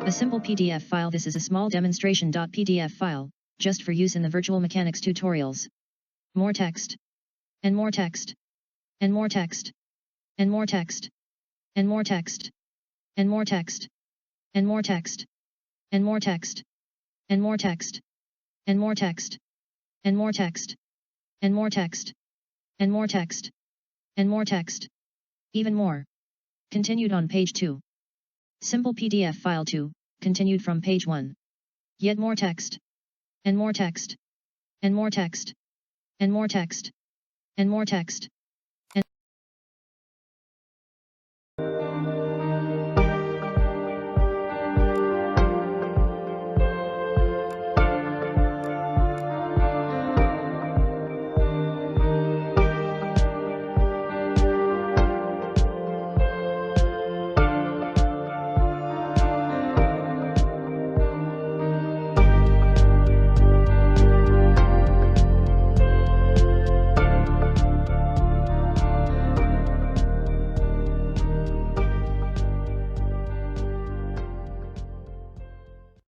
A simple PDF file. This is a small demonstration.pdf file, just for use in the virtual mechanics tutorials. More text. And more text. And more text. And more text. And more text. And more text. And more text. And more text. And more text. And more text. And more text. And more text. And more text. And more text. Even more. Continued on page 2. Simple PDF file 2, continued from page 1. Yet more text. And more text. And more text. And more text. And more text.